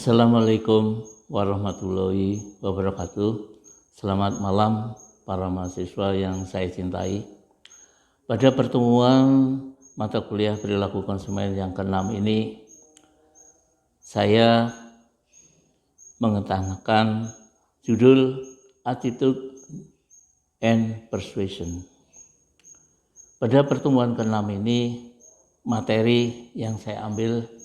Assalamualaikum warahmatullahi wabarakatuh. Selamat malam para mahasiswa yang saya cintai. Pada pertemuan mata kuliah perilaku konsumen yang ke-6 ini, saya mengutamakan judul Attitude and Persuasion. Pada pertemuan ke-6 ini, materi yang saya ambil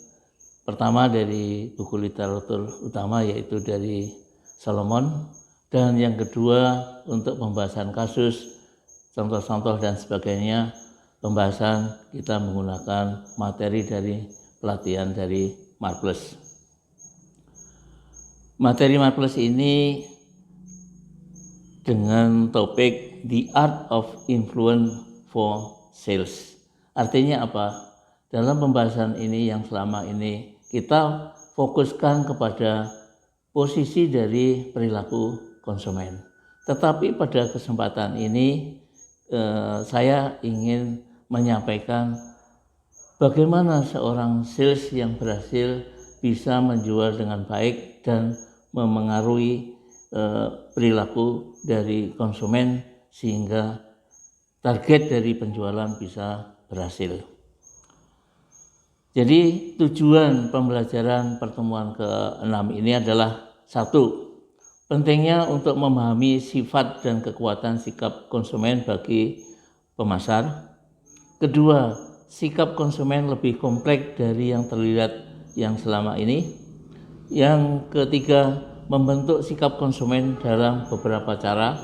pertama dari buku literatur utama yaitu dari Solomon, dan yang kedua untuk pembahasan kasus, contoh-contoh dan sebagainya, pembahasan kita menggunakan materi dari pelatihan dari Marples. Materi Marples ini dengan topik The Art of Influence for Sales. Artinya apa? Dalam pembahasan ini yang selama ini kita fokuskan kepada posisi dari perilaku konsumen. Tetapi pada kesempatan ini saya ingin menyampaikan bagaimana seorang sales yang berhasil bisa menjual dengan baik dan memengaruhi perilaku dari konsumen sehingga target dari penjualan bisa berhasil. Jadi tujuan pembelajaran pertemuan ke-6 ini adalah 1. Pentingnya untuk memahami sifat dan kekuatan sikap konsumen bagi pemasar. 2. Sikap konsumen lebih kompleks dari yang terlihat yang selama ini. Yang 3. Membentuk sikap konsumen dalam beberapa cara.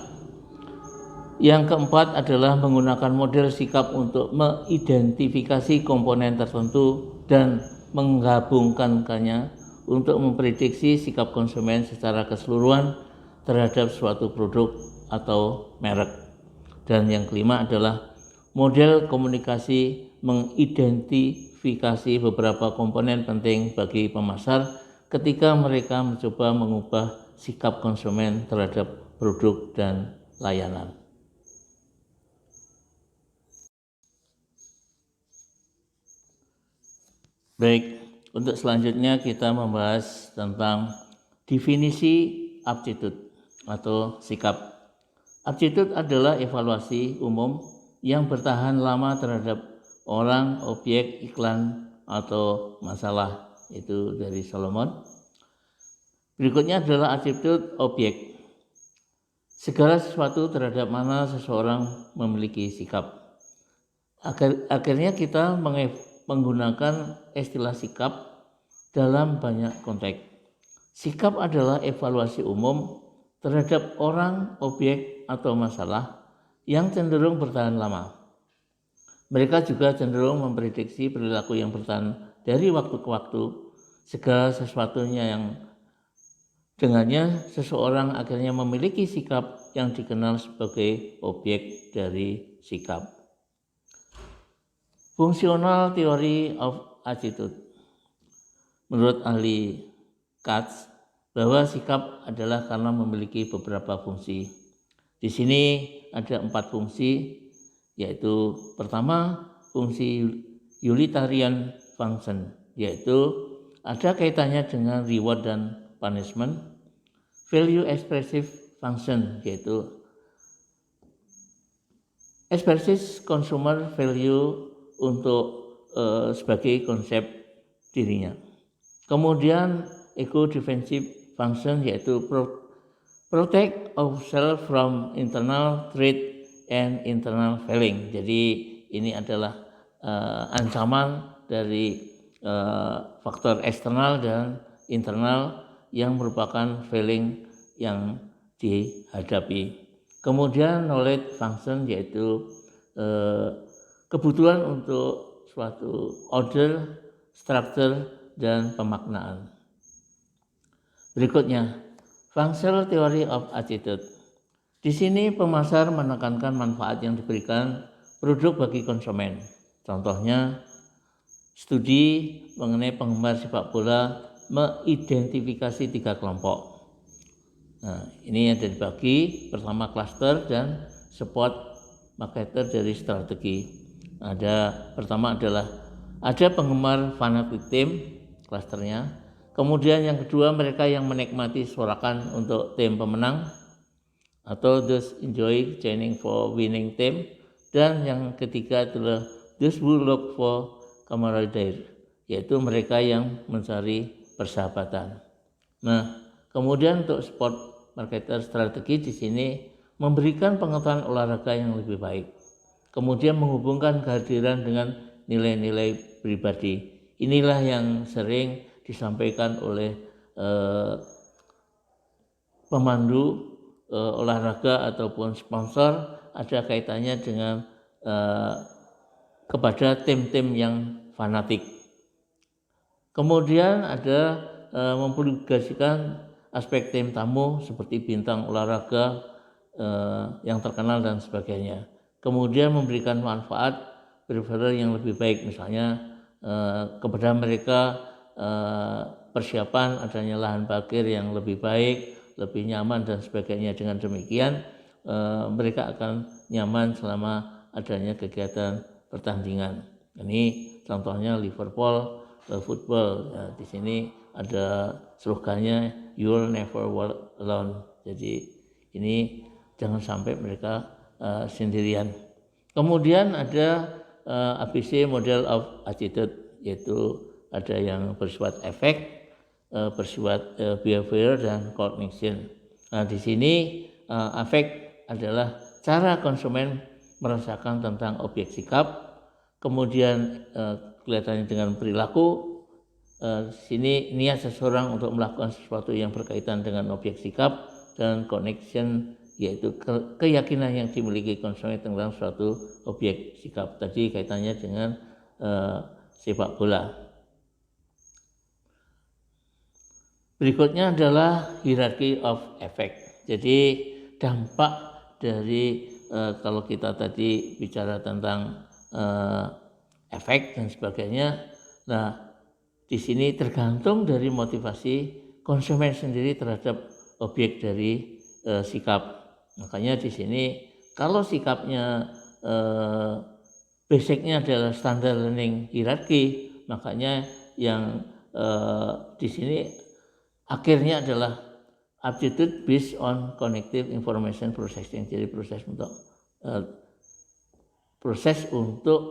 Yang 4 adalah menggunakan model sikap untuk mengidentifikasi komponen tertentu dan menggabungkannya untuk memprediksi sikap konsumen secara keseluruhan terhadap suatu produk atau merek. Dan yang kelima adalah model komunikasi mengidentifikasi beberapa komponen penting bagi pemasar ketika mereka mencoba mengubah sikap konsumen terhadap produk dan layanan. Baik, untuk selanjutnya kita membahas tentang definisi aptitude atau sikap. Aptitude adalah evaluasi umum yang bertahan lama terhadap orang, objek, iklan, atau masalah. Itu dari Solomon. Berikutnya adalah attitude objek. Segala sesuatu terhadap mana seseorang memiliki sikap. Akhirnya kita menggunakan istilah sikap dalam banyak konteks. Sikap adalah evaluasi umum terhadap orang, objek, atau masalah yang cenderung bertahan lama. Mereka juga cenderung memprediksi perilaku yang bertahan dari waktu ke waktu. Segala sesuatunya yang dengannya seseorang akhirnya memiliki sikap yang dikenal sebagai objek dari sikap. Functional Theory of Attitude. Menurut ahli Katz, bahwa sikap adalah karena memiliki beberapa fungsi. Di sini ada 4 fungsi, yaitu pertama fungsi utilitarian function, yaitu ada kaitannya dengan reward dan punishment. Value expressive function, yaitu expresses consumer value untuk sebagai konsep dirinya. Kemudian ego defensive function, yaitu protect ourselves from internal threat and internal failing. Jadi ini adalah ancaman dari faktor eksternal dan internal yang merupakan failing yang dihadapi. Kemudian knowledge function, yaitu kebutuhan untuk suatu order, struktur, dan pemaknaan. Berikutnya, functional theory of attitude. Di sini pemasar menekankan manfaat yang diberikan produk bagi konsumen. Contohnya, studi mengenai penggemar sepak bola mengidentifikasi 3 kelompok. Nah, ini yang dibagi pertama cluster dan support marketer dari strategi. Pertama adalah ada penggemar fanatik tim, klasternya. Kemudian yang kedua, mereka yang menikmati sorakan untuk tim pemenang atau those enjoy cheering for winning team. Dan yang ketiga adalah those who look for camaraderie, yaitu mereka yang mencari persahabatan. Nah, kemudian untuk sport marketer strategi di sini memberikan pengetahuan olahraga yang lebih baik. Kemudian menghubungkan kehadiran dengan nilai-nilai pribadi. Inilah yang sering disampaikan oleh pemandu olahraga ataupun sponsor, ada kaitannya dengan kepada tim-tim yang fanatik. Kemudian ada mempublikasikan aspek tim tamu seperti bintang olahraga yang terkenal dan sebagainya. Kemudian memberikan manfaat referral yang lebih baik, misalnya kepada mereka persiapan adanya lahan parkir yang lebih baik, lebih nyaman dan sebagainya. Dengan demikian mereka akan nyaman selama adanya kegiatan pertandingan. Ini contohnya Liverpool football. Ya, di sini ada slogannya "You'll never walk alone". Jadi ini jangan sampai mereka sendirian. Kemudian ada ABC model of attitude, yaitu ada yang bersifat efek, bersifat behavior dan cognition. Nah, di sini efek adalah cara konsumen merasakan tentang objek sikap. Kemudian kelihatannya dengan perilaku. Sini niat seseorang untuk melakukan sesuatu yang berkaitan dengan objek sikap, dan connection yaitu keyakinan yang dimiliki konsumen tentang suatu objek sikap. Tadi kaitannya dengan sepak bola. Berikutnya adalah hierarchy of effect. Jadi dampak dari kalau kita tadi bicara tentang efek dan sebagainya. Nah, di sini tergantung dari motivasi konsumen sendiri terhadap objek dari sikap. Makanya di sini kalau sikapnya basicnya adalah standard learning hierarchy, makanya yang di sini akhirnya adalah aptitude based on connective information processing. Jadi proses untuk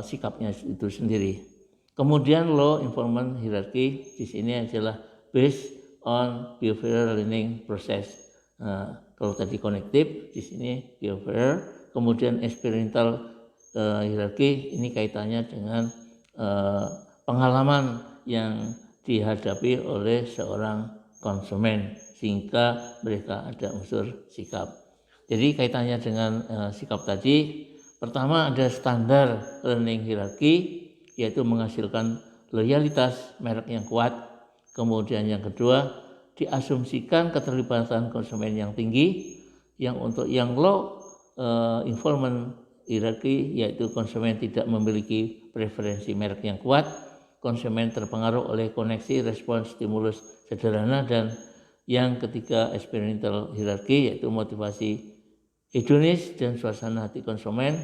sikapnya itu sendiri. Kemudian low information hierarchy di sini adalah based on behavioral learning process. Kalau tadi connective, di sini behavior. Kemudian experiential hierarchy ini kaitannya dengan pengalaman yang dihadapi oleh seorang konsumen sehingga mereka ada unsur sikap. Jadi kaitannya dengan sikap tadi, pertama ada standar learning hierarchy, yaitu menghasilkan loyalitas merek yang kuat. Kemudian yang kedua, diasumsikan keterlibatan konsumen yang tinggi. Yang untuk yang low information hierarchy, yaitu konsumen tidak memiliki preferensi merek yang kuat, konsumen terpengaruh oleh koneksi respons stimulus sederhana. Dan yang ketiga experiential hierarchy, yaitu motivasi hedonis dan suasana hati konsumen.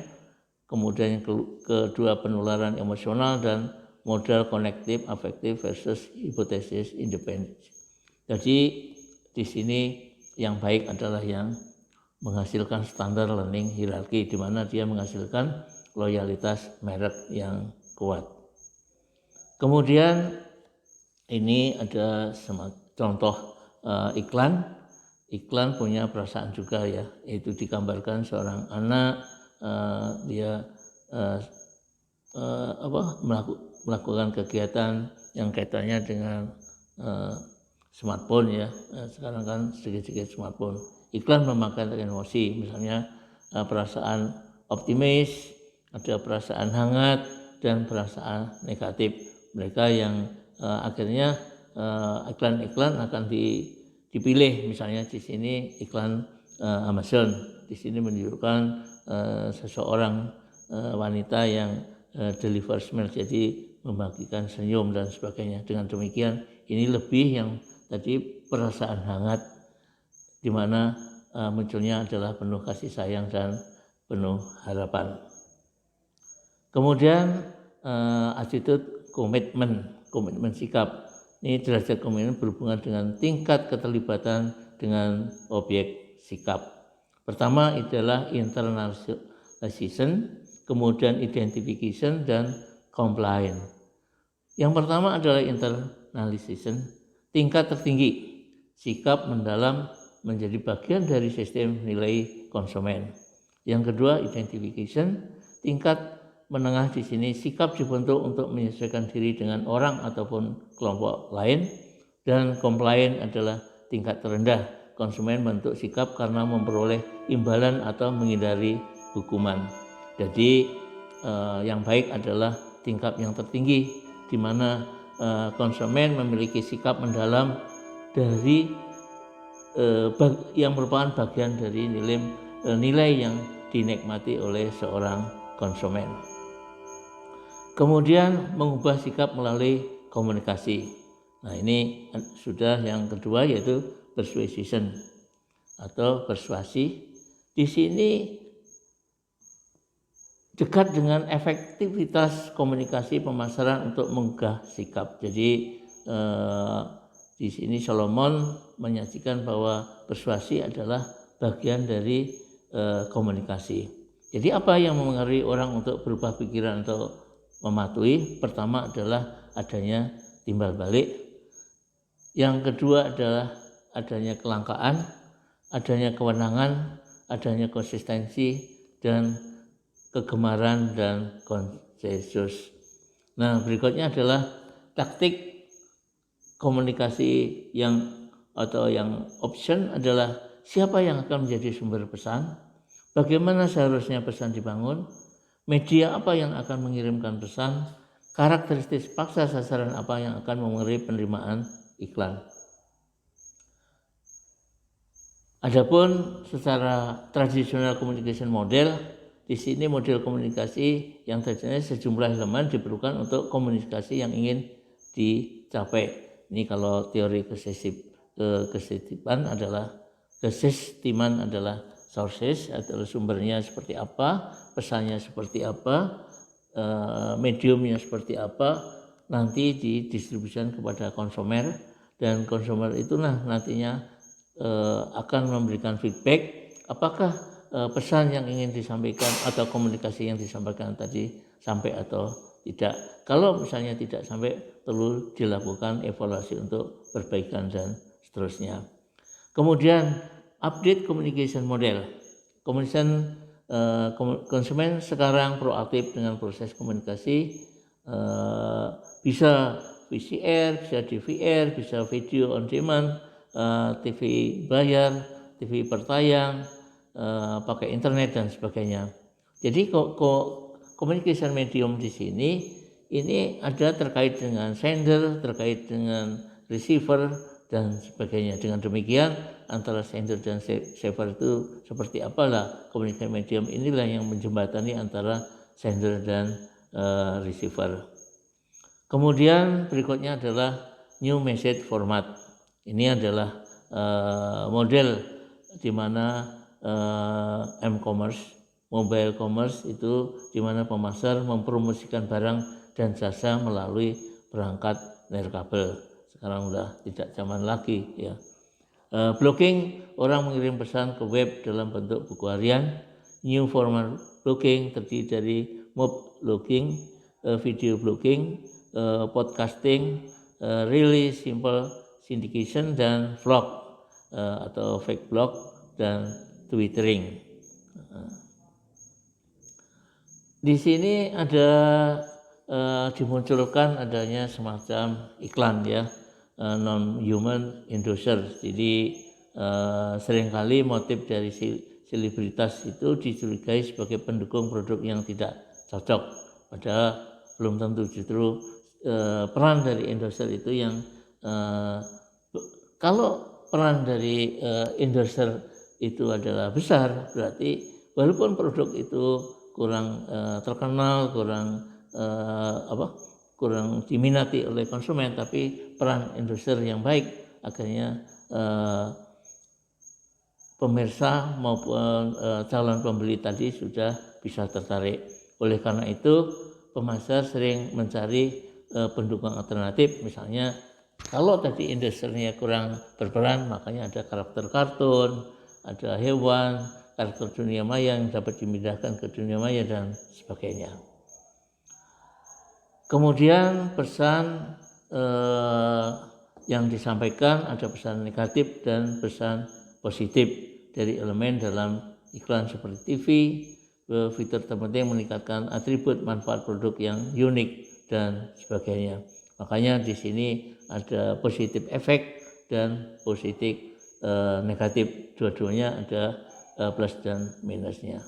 Kemudian yang kedua penularan emosional dan modal connective affective versus hipotesis independence. Jadi di sini yang baik adalah yang menghasilkan standar learning hierarchy, di mana dia menghasilkan loyalitas merek yang kuat. Kemudian ini ada contoh iklan. Iklan punya perasaan juga ya, yaitu digambarkan seorang anak dia melakukan kegiatan yang kaitannya dengan smartphone ya. Sekarang kan sedikit-sedikit smartphone. Iklan memakan emosi, misalnya perasaan optimis, ada perasaan hangat dan perasaan negatif. Mereka yang akhirnya iklan-iklan akan dipilih, misalnya di sini iklan Amazon. Di sini menunjukkan seseorang wanita yang deliver smile, jadi membagikan senyum dan sebagainya. Dengan demikian ini lebih yang tadi perasaan hangat, di mana munculnya adalah penuh kasih sayang dan penuh harapan. Kemudian attitude komitmen sikap. Ini derajat komitmen berhubungan dengan tingkat keterlibatan dengan objek sikap. Pertama adalah internalization, kemudian identification dan compliance. Yang pertama adalah internalization, tingkat tertinggi, sikap mendalam menjadi bagian dari sistem nilai konsumen. Yang kedua identification, tingkat menengah di sini sikap dibentuk untuk menyesuaikan diri dengan orang ataupun kelompok lain. Dan compliance adalah tingkat terendah, konsumen bentuk sikap karena memperoleh imbalan atau menghindari hukuman. Jadi yang baik adalah tingkat yang tertinggi, di mana konsumen memiliki sikap mendalam dari yang merupakan bagian dari nilai yang dinikmati oleh seorang konsumen. Kemudian mengubah sikap melalui komunikasi. Nah, ini sudah yang kedua, yaitu persuasion atau persuasi. Di sini dekat dengan efektivitas komunikasi pemasaran untuk mengubah sikap. Jadi di sini Solomon menyajikan bahwa persuasi adalah bagian dari komunikasi. Jadi apa yang mempengaruhi orang untuk berubah pikiran atau mematuhi? Pertama adalah adanya timbal balik. Yang kedua adalah adanya kelangkaan, adanya kewenangan, adanya konsistensi, dan kegemaran dan konsensus. Nah, berikutnya adalah taktik komunikasi yang option adalah siapa yang akan menjadi sumber pesan, bagaimana seharusnya pesan dibangun, media apa yang akan mengirimkan pesan, karakteristik paksa sasaran apa yang akan memengaruhi penerimaan iklan. Adapun secara tradisional communication model, di sini model komunikasi yang terjadi sejumlah elemen diperlukan untuk komunikasi yang ingin dicapai. Ini kalau teori kesistiman adalah sources atau sumbernya seperti apa, pesannya seperti apa, mediumnya seperti apa, nanti didistribusikan kepada konsumer, dan konsumer itulah nantinya akan memberikan feedback apakah pesan yang ingin disampaikan atau komunikasi yang disampaikan tadi sampai atau tidak. Kalau misalnya tidak sampai, perlu dilakukan evaluasi untuk perbaikan dan seterusnya. Kemudian update communication model. Konsumen sekarang proaktif dengan proses komunikasi, bisa VCR, bisa DVR, bisa video on demand, TV bayar, TV bertayang, pakai internet dan sebagainya. Jadi communication medium di sini ini ada terkait dengan sender, terkait dengan receiver dan sebagainya. Dengan demikian antara sender dan receiver itu seperti apalah, communication medium inilah yang menjembatani antara sender dan receiver. Kemudian berikutnya adalah new message format. Ini adalah model di mana m-commerce, mobile commerce itu di mana pemasar mempromosikan barang dan jasa melalui perangkat nirkabel. Sekarang sudah tidak zaman lagi ya. Blogging, orang mengirim pesan ke web dalam bentuk buku harian. New format blogging terdiri dari mob blogging, video blogging, podcasting, really simple syndication, dan vlog atau fake blog, dan twittering. Di sini ada dimunculkan adanya semacam iklan ya, non-human endorser. Jadi seringkali motif dari selebritas itu dicurigai sebagai pendukung produk yang tidak cocok, padahal belum tentu. Justru peran dari endorser itu yang kalau peran dari endorser itu adalah besar, berarti walaupun produk itu kurang terkenal, kurang diminati oleh konsumen, tapi peran endorser yang baik akhirnya pemirsa maupun calon pembeli tadi sudah bisa tertarik. Oleh karena itu pemasar sering mencari pendukung alternatif, misalnya Kalau tadi industrinya kurang berperan, makanya ada karakter kartun, ada hewan, karakter dunia maya yang dapat dimindahkan ke dunia maya dan sebagainya. Kemudian pesan yang disampaikan ada pesan negatif dan pesan positif dari elemen dalam iklan seperti TV. Fitur terpenting meningkatkan atribut manfaat produk yang unik dan sebagainya. Makanya di sini ada positif efek dan positif negatif, dua-duanya ada plus dan minusnya.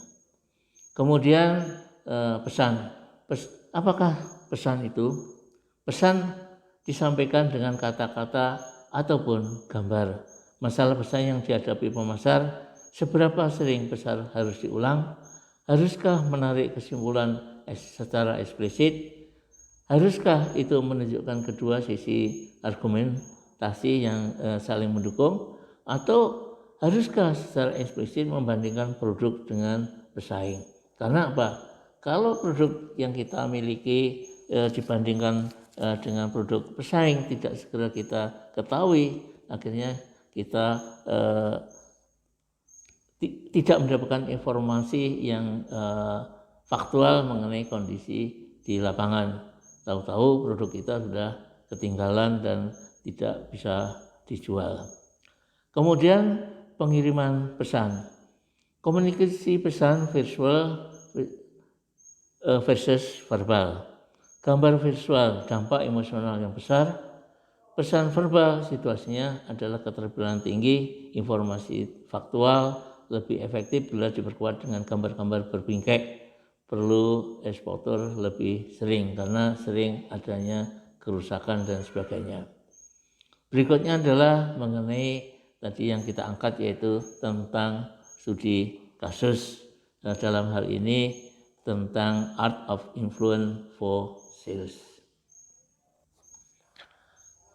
Kemudian pesan. Apakah pesan itu? Pesan disampaikan dengan kata-kata ataupun gambar. Masalah pesan yang dihadapi pemasar, seberapa sering pesan harus diulang? Haruskah menarik kesimpulan secara eksplisit? Haruskah itu menunjukkan kedua sisi argumentasi yang saling mendukung? Atau haruskah secara eksplisit membandingkan produk dengan pesaing? Karena apa? Kalau produk yang kita miliki dibandingkan dengan produk pesaing tidak segera kita ketahui, akhirnya kita tidak mendapatkan informasi yang faktual mengenai kondisi di lapangan. Tahu-tahu produk kita sudah ketinggalan dan tidak bisa dijual. Kemudian pengiriman pesan. Komunikasi pesan visual versus verbal. Gambar visual dampak emosional yang besar. Pesan verbal situasinya adalah keterampilan tinggi, informasi faktual, lebih efektif bila diperkuat dengan gambar-gambar berbingkai. Perlu eksposur lebih sering karena sering adanya kerusakan dan sebagainya. Berikutnya adalah mengenai tadi yang kita angkat yaitu tentang studi kasus. Nah, dalam hal ini tentang art of influence for sales.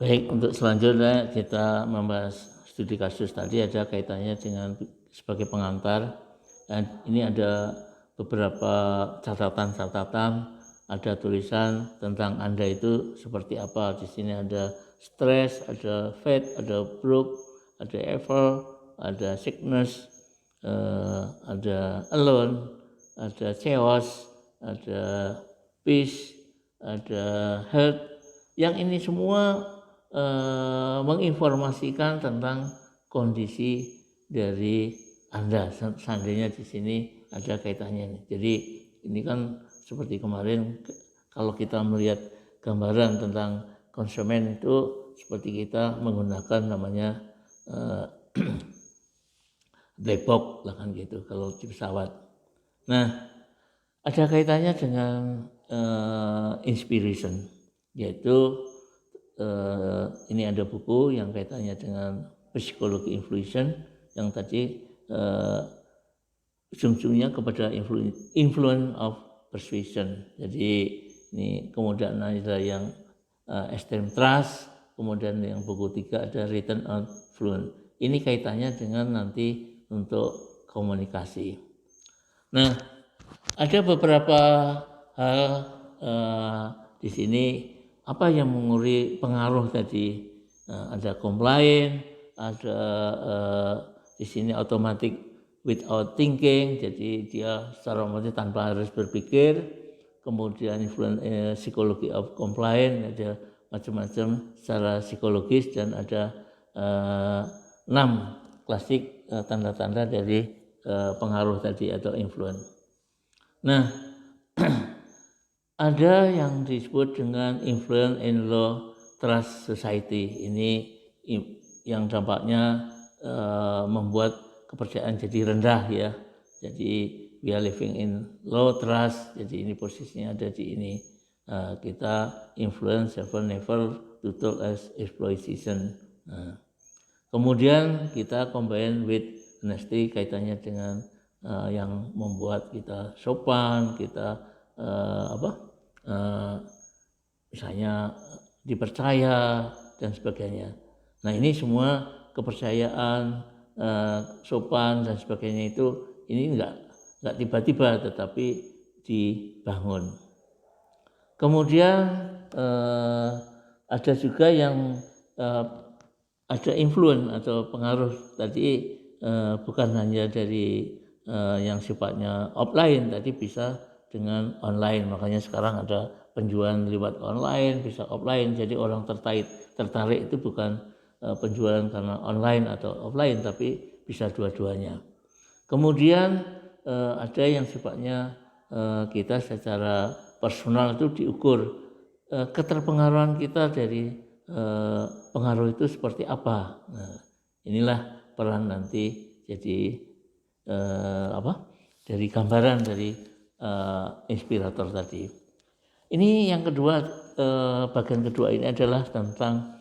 Baik, untuk selanjutnya kita membahas studi kasus tadi ada kaitannya dengan sebagai pengantar. Dan ini ada beberapa catatan-catatan, ada tulisan tentang Anda itu seperti apa. Di sini ada stress, ada fat, ada broke, ada evil, ada sickness, ada alone, ada chaos, ada peace, ada health. Yang ini semua menginformasikan tentang kondisi dari Anda. Seandainya di sini ada kaitannya. Jadi ini kan seperti kemarin kalau kita melihat gambaran tentang konsumen itu seperti kita menggunakan namanya black box lah kan gitu kalau di pesawat. Nah, ada kaitannya dengan inspiration, yaitu ini ada buku yang kaitannya dengan psikologi influence yang tadi ujung-ujungnya kepada influence of persuasion. Jadi ini kemudian ada yang extreme trust, kemudian yang buku 3 ada return on influence. Ini kaitannya dengan nanti untuk komunikasi. Nah, ada beberapa hal di sini apa yang mengurangi pengaruh tadi. Ada compliant, ada di sini automatic without thinking, jadi dia secara otomatis tanpa harus berpikir. Kemudian influence psikologi of compliant, ada macam-macam secara psikologis dan ada 6 klasik tanda-tanda dari pengaruh tadi atau influence. Nah, ada yang disebut dengan influence in low trust society. Ini yang dampaknya membuat kepercayaan jadi rendah ya. Jadi we are living in low trust. Jadi ini posisinya ada di ini. Kita influence never to talk as exploitation. Kemudian kita combine with honesty, kaitannya dengan yang membuat kita sopan, kita misalnya dipercaya dan sebagainya. Nah, ini semua kepercayaan, sopan dan sebagainya itu ini enggak tiba-tiba tetapi dibangun. Kemudian ada juga yang ada influence atau pengaruh tadi, bukan hanya dari yang sifatnya offline, tadi bisa dengan online. Makanya sekarang ada penjualan lewat online, bisa offline. Jadi orang tertarik itu bukan penjualan karena online atau offline, tapi bisa dua-duanya. Kemudian ada yang sifatnya kita secara personal itu diukur keterpengaruhan kita dari pengaruh itu seperti apa. Nah, inilah peran nanti jadi dari gambaran dari inspirator tadi. Ini yang kedua, bagian kedua ini adalah tentang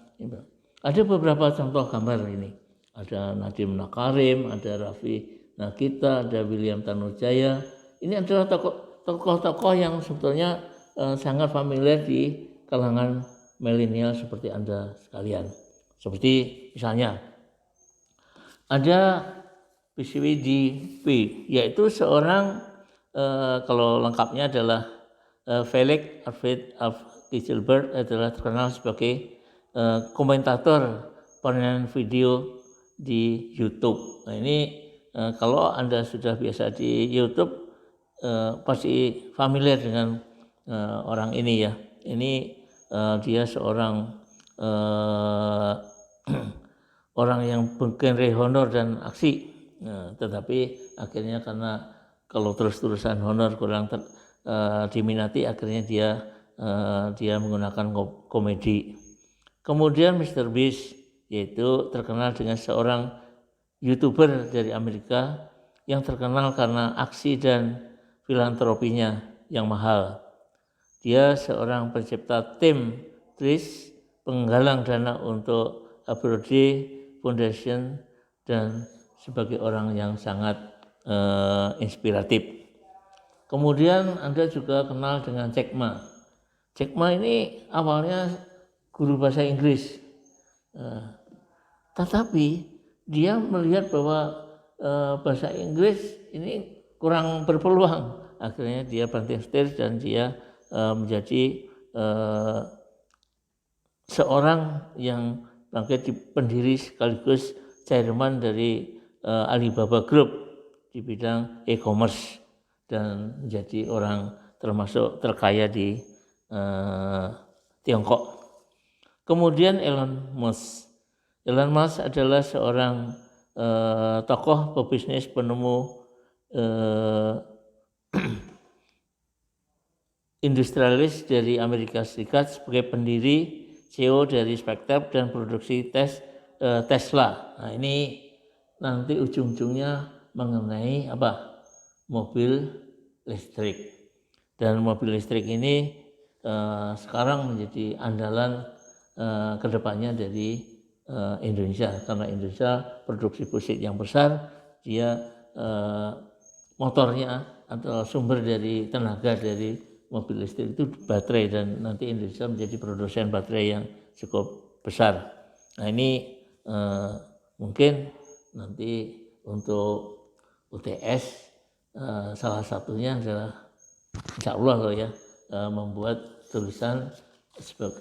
ada beberapa contoh gambar ini. Ada Nadiem Makarim, ada Raffi Nagita, ada William Tanujaya. Ini adalah tokoh-tokoh yang sebetulnya sangat familiar di kalangan milenial seperti Anda sekalian. Seperti misalnya ada PCWD-P, yaitu seorang kalau lengkapnya adalah Felix Arvid Gilbert, adalah terkenal sebagai komentator penanganan video di YouTube. Nah ini kalau Anda sudah biasa di YouTube pasti familiar dengan orang ini ya. Ini dia seorang orang yang bergenre honor dan aksi. Nah, tetapi akhirnya karena kalau terus-terusan honor kurang diminati, akhirnya dia menggunakan komedi. Kemudian Mr. Beast, yaitu terkenal dengan seorang YouTuber dari Amerika yang terkenal karena aksi dan filantropinya yang mahal. Dia seorang pencipta tim TRIS, penggalang dana untuk Abrode Foundation, dan sebagai orang yang sangat inspiratif. Kemudian Anda juga kenal dengan Jack Ma. Jack Ma ini awalnya guru bahasa Inggris, tetapi dia melihat bahwa bahasa Inggris ini kurang berpeluang. Akhirnya dia banting setir dan dia menjadi seorang yang menjadi pendiri sekaligus chairman dari Alibaba Group di bidang e-commerce dan menjadi orang termasuk terkaya di Tiongkok. Kemudian Elon Musk. Elon Musk adalah seorang tokoh pebisnis penemu industrialis dari Amerika Serikat sebagai pendiri CEO dari SpaceX dan produksi Tesla. Nah ini nanti ujung-ujungnya mengenai apa? Mobil listrik. Dan mobil listrik ini sekarang menjadi andalan kedepannya dari Indonesia, karena Indonesia produksi bauxit yang besar, dia motornya atau sumber dari tenaga dari mobil listrik itu baterai, dan nanti Indonesia menjadi produsen baterai yang cukup besar. Nah ini mungkin nanti untuk UTS salah satunya adalah insya Allah loh ya, membuat tulisan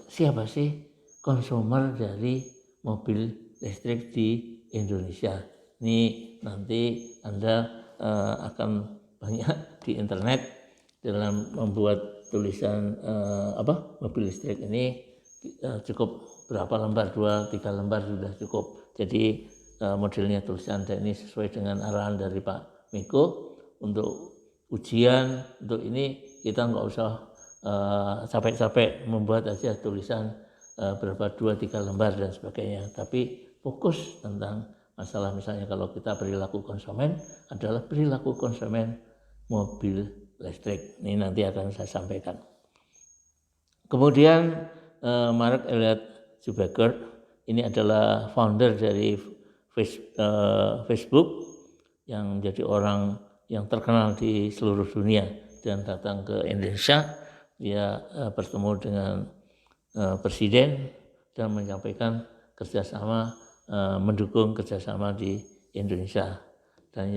siapa sih konsumer dari mobil listrik di Indonesia. Ini nanti Anda akan banyak di internet dalam membuat tulisan mobil listrik ini cukup berapa lembar, 2-3 lembar sudah cukup. Jadi modelnya tulisan Anda ini sesuai dengan arahan dari Pak Miko. Untuk ujian, untuk ini kita nggak usah capek-capek membuat aja tulisan berapa 2-3 lembar dan sebagainya, tapi fokus tentang masalah misalnya kalau kita perilaku konsumen adalah perilaku konsumen mobil listrik. Ini nanti akan saya sampaikan. Kemudian Mark Elliott Zuckerberg ini adalah founder dari Facebook yang menjadi orang yang terkenal di seluruh dunia dan datang ke Indonesia. Dia bertemu dengan presiden dan menyampaikan kerjasama, mendukung kerjasama di Indonesia. Dan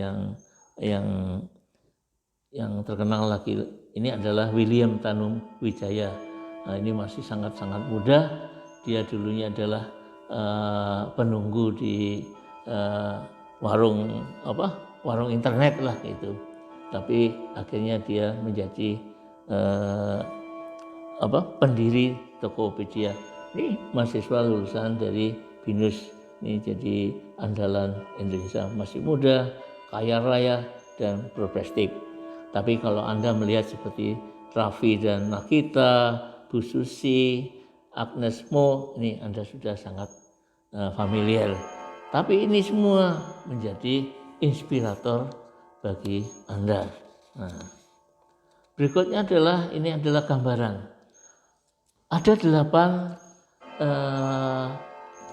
yang terkenal lagi ini adalah William Tanuwijaya. Nah, ini masih sangat-sangat muda. Dia dulunya adalah penunggu di warung internet lah gitu. Tapi akhirnya dia menjadi pendiri Tokopedia. Ini mahasiswa lulusan dari BINUS, ini jadi andalan Indonesia, masih muda, kaya raya, dan progresif. Tapi kalau Anda melihat seperti Raffi dan Nakita, Bu Susi, Agnes Mo, ini Anda sudah sangat familiar. Tapi ini semua menjadi inspirator bagi Anda. Nah, berikutnya ini adalah gambaran. Ada 8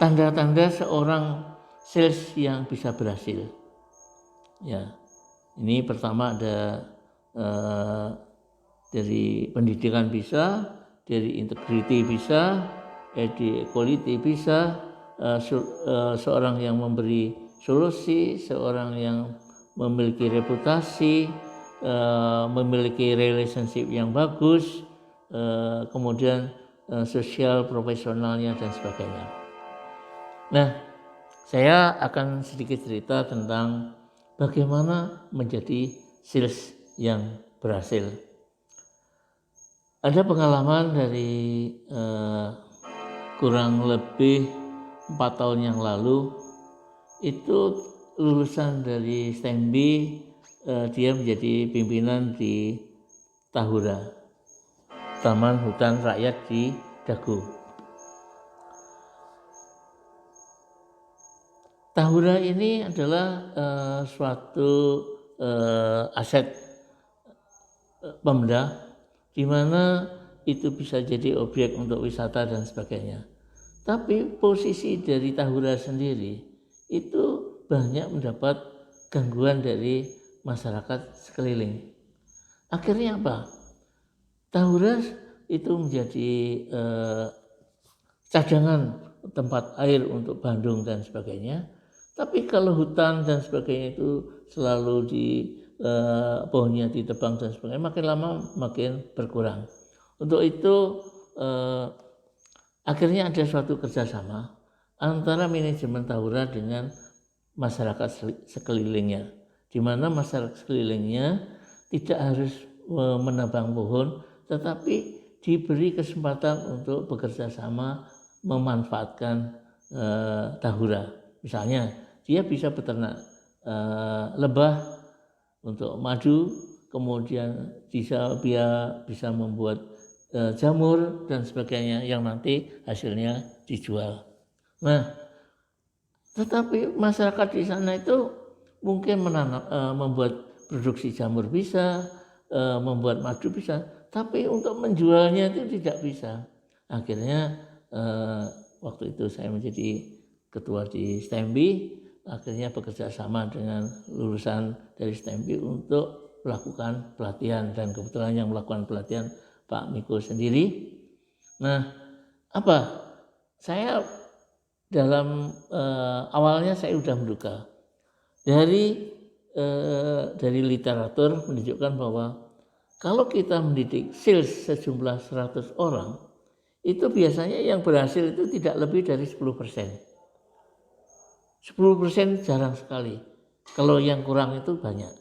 tanda-tanda seorang sales yang bisa berhasil. Ya, ini pertama ada dari pendidikan bisa, dari integrity bisa, dari equality bisa, seorang yang memberi solusi, seorang yang memiliki reputasi, memiliki relationship yang bagus, kemudian sosial profesionalnya dan sebagainya. Nah, saya akan sedikit cerita tentang bagaimana menjadi sales yang berhasil. Ada pengalaman dari kurang lebih 4 tahun yang lalu, itu lulusan dari STEMB, dia menjadi pimpinan di Tahura, Taman Hutan Rakyat di Dago. Tahura ini adalah suatu aset Pemda di mana itu bisa jadi objek untuk wisata dan sebagainya. Tapi posisi dari Tahura sendiri itu banyak mendapat gangguan dari masyarakat sekeliling. Akhirnya apa? Tahura itu menjadi cadangan tempat air untuk Bandung dan sebagainya. Tapi kalau hutan dan sebagainya itu selalu pohonnya ditebang dan sebagainya, makin lama makin berkurang. Untuk itu akhirnya ada suatu kerjasama antara manajemen Tahura dengan masyarakat sekelilingnya, di mana masyarakat sekelilingnya tidak harus menebang pohon, tetapi diberi kesempatan untuk bekerja sama memanfaatkan Tahura. Misalnya dia bisa beternak lebah untuk madu, kemudian bisa membuat jamur dan sebagainya yang nanti hasilnya dijual. Nah, tetapi masyarakat di sana itu mungkin membuat produksi jamur bisa, membuat madu bisa, tapi untuk menjualnya itu tidak bisa. Akhirnya waktu itu saya menjadi ketua di STEMB, akhirnya bekerja sama dengan lulusan dari STEMB untuk melakukan pelatihan, dan kebetulan yang melakukan pelatihan Pak Miko sendiri. Nah, saya dalam awalnya saya sudah menduga dari literatur menunjukkan bahwa kalau kita mendidik sales sejumlah 100 orang, itu biasanya yang berhasil itu tidak lebih dari 10%. 10% jarang sekali. Kalau yang kurang itu banyak.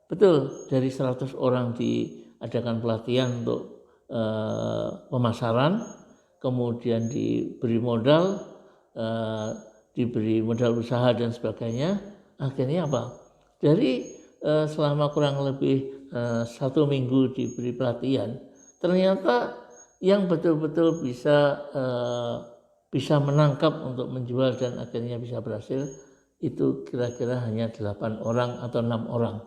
Betul, dari 100 orang diadakan pelatihan untuk pemasaran, kemudian diberi modal usaha dan sebagainya. Akhirnya apa? Dari selama kurang lebih 1 minggu diberi pelatihan, ternyata yang betul-betul bisa menangkap untuk menjual dan akhirnya bisa berhasil itu kira-kira hanya 8 orang atau 6 orang.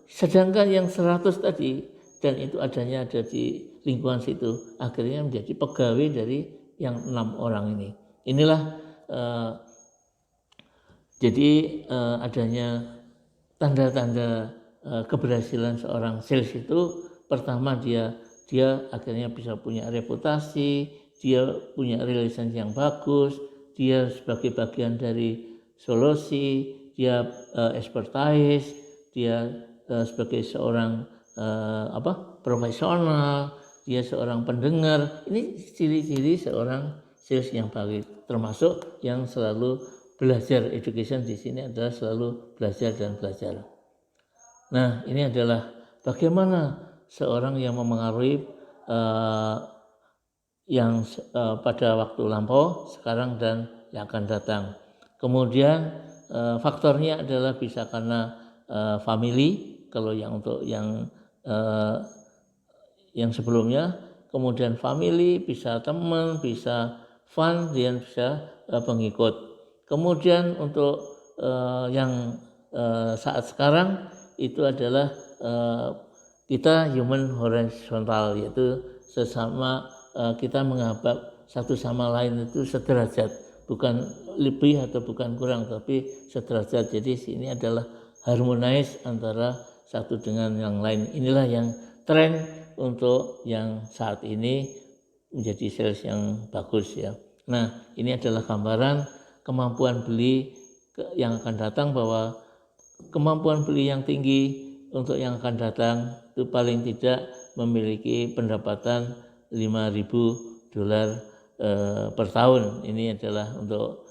Sedangkan yang 100 tadi, dan itu ada di lingkungan situ, akhirnya menjadi pegawai dari yang 6 orang ini. Inilah jadi adanya tanda-tanda keberhasilan seorang sales itu. Pertama dia akhirnya bisa punya reputasi, dia punya relation yang bagus, dia sebagai bagian dari solusi, dia expertise, dia sebagai seorang profesional, dia seorang pendengar. Ini ciri-ciri seorang sales yang baik, termasuk yang selalu belajar. Education di sini adalah selalu belajar dan belajar. Nah, ini adalah bagaimana seorang yang memengaruhi yang pada waktu lampau, sekarang, dan yang akan datang. Kemudian faktornya adalah bisa karena family, kalau yang untuk yang sebelumnya, kemudian family, bisa teman, bisa fun, dan bisa pengikut. Kemudian untuk yang saat sekarang itu adalah kita human horizontal, yaitu sesama kita menganggap satu sama lain itu sederajat, bukan lebih atau bukan kurang, tapi sederajat. Jadi sini adalah harmonize antara satu dengan yang lain. Inilah yang tren untuk yang saat ini menjadi sales yang bagus ya. Nah, ini adalah gambaran kemampuan beli yang akan datang, bahwa kemampuan beli yang tinggi untuk yang akan datang itu paling tidak memiliki pendapatan $5.000 per tahun. Ini adalah untuk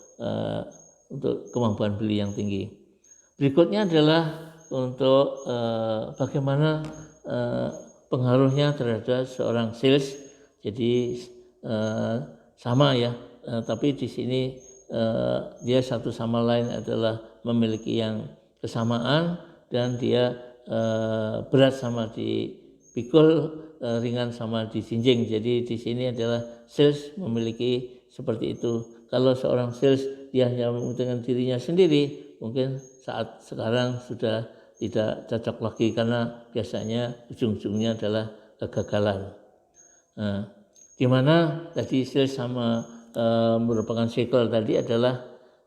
kemampuan beli yang tinggi. Berikutnya adalah untuk bagaimana pengaruhnya terhadap seorang sales. Jadi sama ya, tapi di sini dia satu sama lain adalah memiliki yang kesamaan, dan dia berat sama dipikul, ringan sama disinjing. Jadi di sini adalah sales memiliki seperti itu. Kalau seorang sales dia hanya mementingkan dirinya sendiri, mungkin saat sekarang sudah tidak cocok lagi, karena biasanya ujung-ujungnya adalah kegagalan. Nah, dimana tadi sales sama merupakan cycle tadi adalah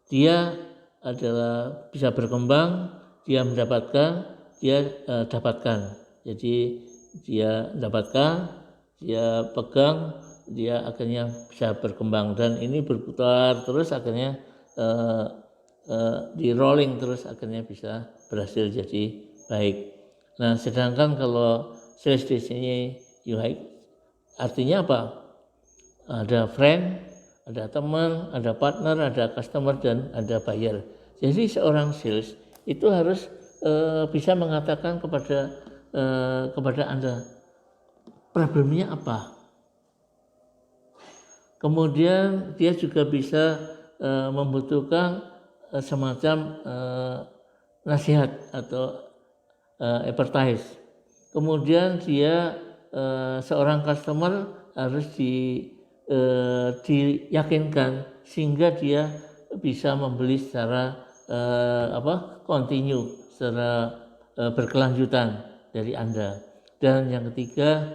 dia adalah bisa berkembang, dia mendapatkan, dia dapatkan. Jadi dia dapatkan, dia pegang, dia akhirnya bisa berkembang, dan ini berputar terus, akhirnya di rolling terus, akhirnya bisa berhasil jadi baik. Nah, sedangkan kalau sales di sini artinya apa? Ada friend, ada teman, ada partner, ada customer, dan ada buyer. Jadi seorang sales itu harus bisa mengatakan kepada Anda problemnya apa. Kemudian dia juga bisa membutuhkan semacam nasihat atau advertise. Kemudian dia seorang customer harus diyakinkan sehingga dia bisa membeli secara continue, secara berkelanjutan dari Anda. Dan yang ketiga,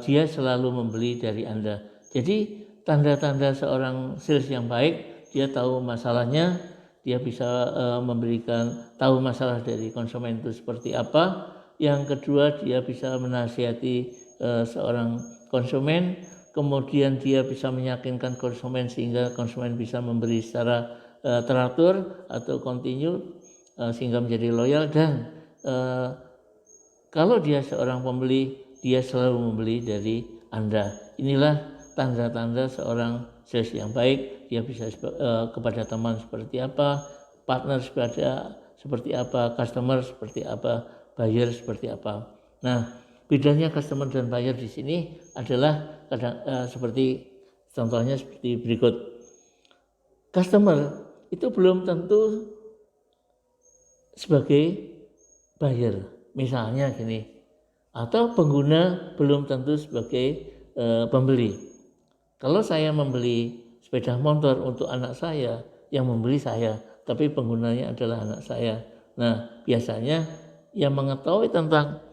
dia selalu membeli dari Anda. Jadi tanda-tanda seorang sales yang baik, dia tahu masalahnya, dia bisa memberikan tahu masalah dari konsumen itu seperti apa. Yang kedua, dia bisa menasihati seorang konsumen, kemudian dia bisa meyakinkan konsumen sehingga konsumen bisa membeli secara teratur atau continue sehingga menjadi loyal. Dan kalau dia seorang pembeli, dia selalu membeli dari Anda. Inilah tanda-tanda seorang sales yang baik. Dia bisa kepada teman seperti apa, partner seperti apa, customer seperti apa, buyer seperti apa. Nah, bedanya customer dan buyer di sini adalah seperti contohnya seperti berikut. Customer itu belum tentu sebagai buyer, misalnya gini, atau pengguna belum tentu sebagai pembeli. Kalau saya membeli sepeda motor untuk anak saya, yang membeli saya, tapi penggunanya adalah anak saya. Nah, biasanya yang mengetahui tentang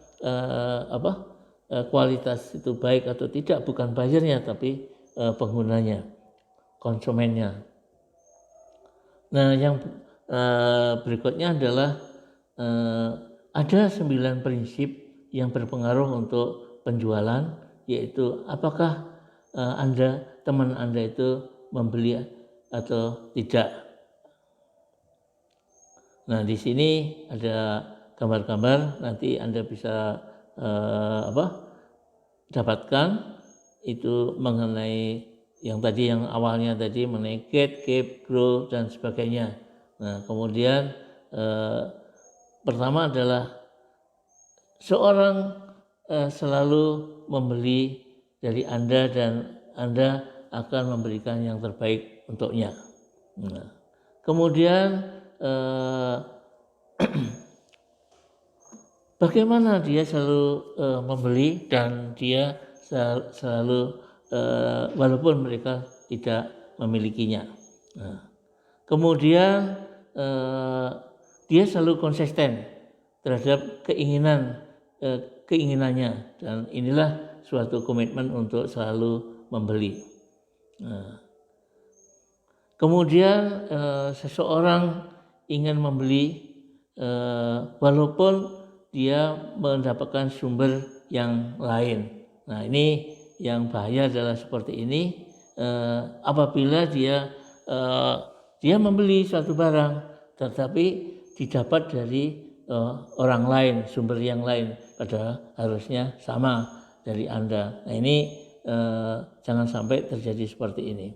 kualitas itu baik atau tidak bukan buyernya, tapi penggunanya, konsumennya. Nah, yang berikutnya adalah ada 9 prinsip yang berpengaruh untuk penjualan, yaitu apakah teman Anda itu membeli atau tidak. Nah, di sini ada gambar-gambar, nanti Anda bisa dapatkan itu mengenai yang tadi yang awalnya tadi mengenai get, keep, grow dan sebagainya. Nah, kemudian pertama adalah seorang selalu membeli dari Anda dan Anda akan memberikan yang terbaik untuknya. Nah, kemudian bagaimana dia selalu membeli dan dia selalu walaupun mereka tidak memilikinya. Nah, kemudian dia selalu konsisten terhadap keinginannya dan inilah suatu komitmen untuk selalu membeli. Nah, kemudian seseorang ingin membeli walaupun dia mendapatkan sumber yang lain. Nah, ini yang bahaya adalah seperti ini, apabila dia membeli suatu barang tetapi didapat dari orang lain, sumber yang lain, padahal harusnya sama dari Anda. Nah, ini jangan sampai terjadi seperti ini.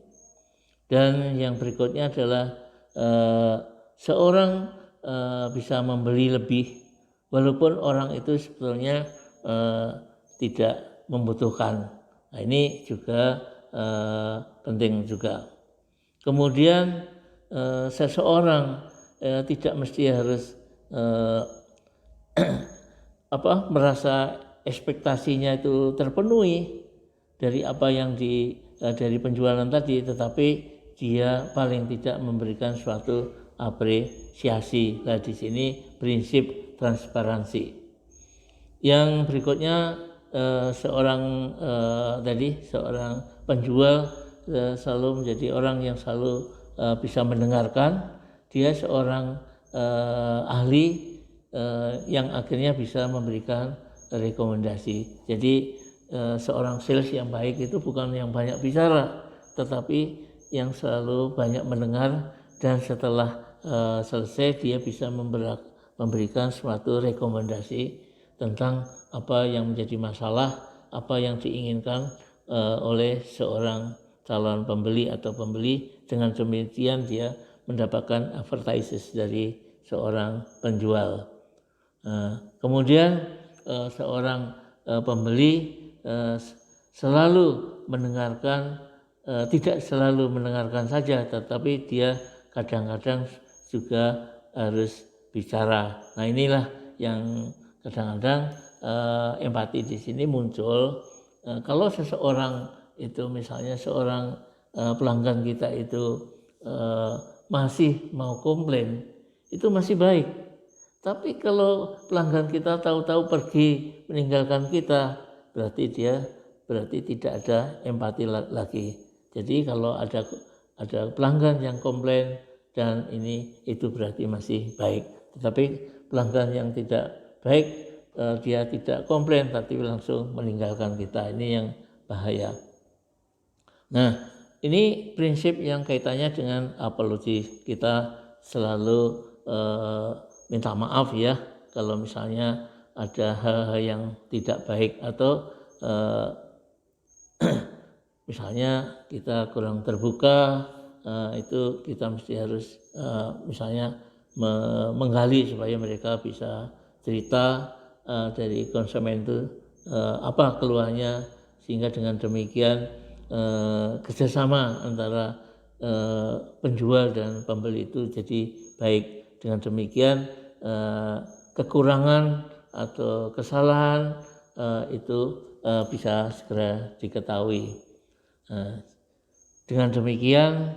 Dan yang berikutnya adalah seorang bisa membeli lebih walaupun orang itu sebetulnya tidak membutuhkan. Nah, ini juga penting juga. Kemudian seseorang tidak mesti harus merasa ekspektasinya itu terpenuhi dari apa yang dari penjualan tadi, tetapi dia paling tidak memberikan suatu apresiasi. Nah, di sini prinsip transparansi. Yang berikutnya seorang penjual selalu menjadi orang yang selalu bisa mendengarkan. Dia seorang ahli yang akhirnya bisa memberikan rekomendasi. Jadi seorang sales yang baik itu bukan yang banyak bicara, tetapi yang selalu banyak mendengar dan setelah selesai dia bisa memberikan suatu rekomendasi tentang apa yang menjadi masalah, apa yang diinginkan oleh seorang calon pembeli atau pembeli. Dengan demikian dia mendapatkan advertises dari seorang penjual. Kemudian seorang pembeli selalu mendengarkan, tidak selalu mendengarkan saja, tetapi dia kadang-kadang juga harus bicara. Nah, inilah yang kadang-kadang empati di sini muncul. Kalau seseorang itu misalnya seorang pelanggan kita itu masih mau komplain, itu masih baik. Tapi kalau pelanggan kita tahu-tahu pergi meninggalkan kita, berarti tidak ada empati lagi. Jadi kalau ada pelanggan yang komplain dan itu berarti masih baik. Tetapi pelanggan yang tidak baik, dia tidak komplain tapi langsung meninggalkan kita. Ini yang bahaya. Nah, ini prinsip yang kaitannya dengan apologi. Kita selalu minta maaf ya kalau misalnya ada hal-hal yang tidak baik atau misalnya kita kurang terbuka, itu kita mesti harus misalnya menggali supaya mereka bisa cerita dari konsumen itu apa keluhannya, sehingga dengan demikian kerjasama antara penjual dan pembeli itu jadi baik. Dengan demikian kekurangan atau kesalahan itu bisa segera diketahui. Dengan demikian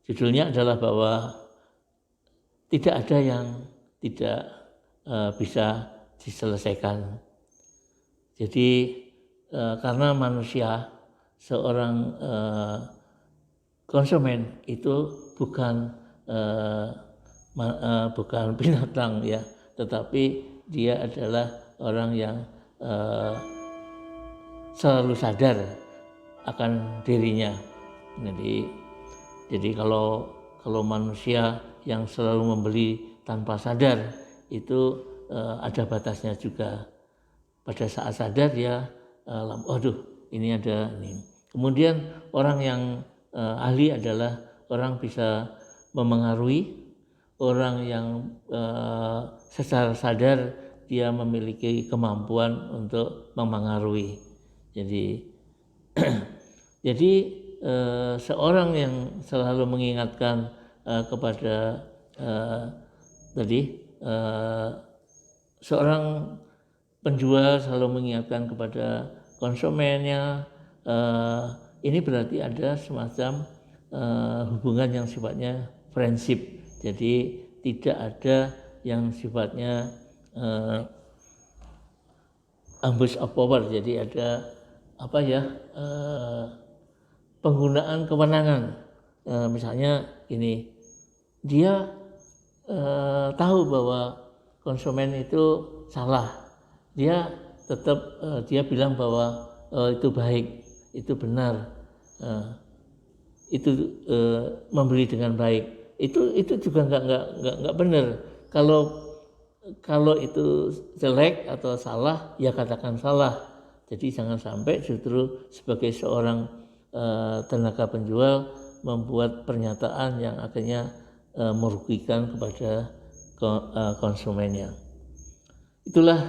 judulnya adalah bahwa tidak ada yang tidak bisa diselesaikan. Jadi karena manusia, seorang konsumen itu bukan binatang ya, tetapi dia adalah orang yang selalu sadar akan dirinya. Jadi kalau manusia yang selalu membeli tanpa sadar itu ada batasnya juga. Pada saat sadar dia, ini ada ini. Kemudian orang yang ahli adalah orang bisa memengaruhi, orang yang secara sadar dia memiliki kemampuan untuk memengaruhi. Jadi seorang yang selalu mengingatkan kepada seorang penjual selalu mengingatkan kepada konsumennya, ini berarti ada semacam hubungan yang sifatnya friendship. Jadi tidak ada yang sifatnya abuse of power. Jadi ada penggunaan kewenangan. Misalnya ini, dia tahu bahwa konsumen itu salah, dia tetap dia bilang bahwa itu baik, itu benar, itu membeli dengan baik, itu juga nggak benar. Kalau itu jelek atau salah, ya katakan salah. Jadi jangan sampai justru sebagai seorang tenaga penjual membuat pernyataan yang akhirnya merugikan kepada konsumennya. Itulah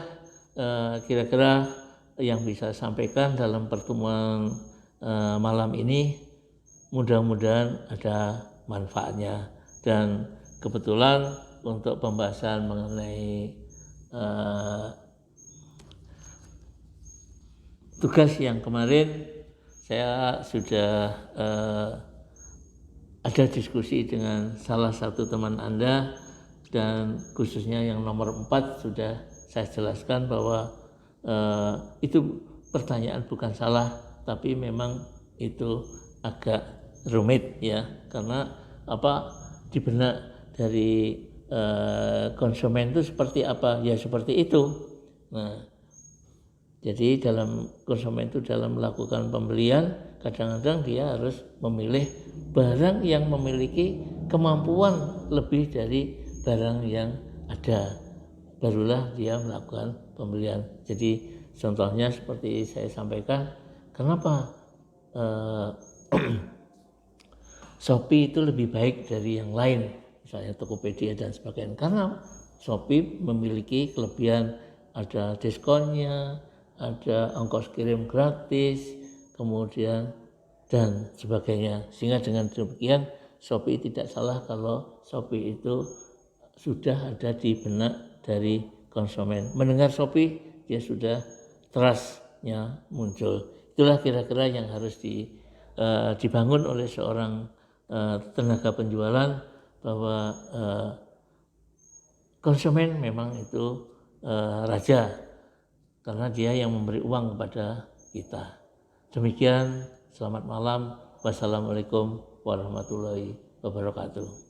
kira-kira yang bisa saya sampaikan dalam pertemuan malam ini. Mudah-mudahan ada manfaatnya, dan kebetulan untuk pembahasan mengenai tugas yang kemarin saya sudah ada diskusi dengan salah satu teman Anda, dan khususnya yang nomor 4 sudah saya jelaskan bahwa itu pertanyaan bukan salah, tapi memang itu agak rumit ya, karena di benak dari konsumen itu seperti apa, ya seperti itu. Nah, jadi dalam konsumen itu dalam melakukan pembelian, kadang-kadang dia harus memilih barang yang memiliki kemampuan lebih dari barang yang ada, barulah dia melakukan pembelian. Jadi contohnya seperti saya sampaikan, kenapa Shopee itu lebih baik dari yang lain, misalnya Tokopedia dan sebagainya, karena Shopee memiliki kelebihan, ada diskonnya, ada ongkos kirim gratis, kemudian dan sebagainya. Sehingga dengan demikian Shopee tidak salah kalau Shopee itu sudah ada di benak dari konsumen. Mendengar Shopee, dia sudah trust-nya muncul. Itulah kira-kira yang harus dibangun oleh seorang tenaga penjualan, bahwa konsumen memang itu raja, karena dia yang memberi uang kepada kita. Demikian, selamat malam. Wassalamualaikum warahmatullahi wabarakatuh.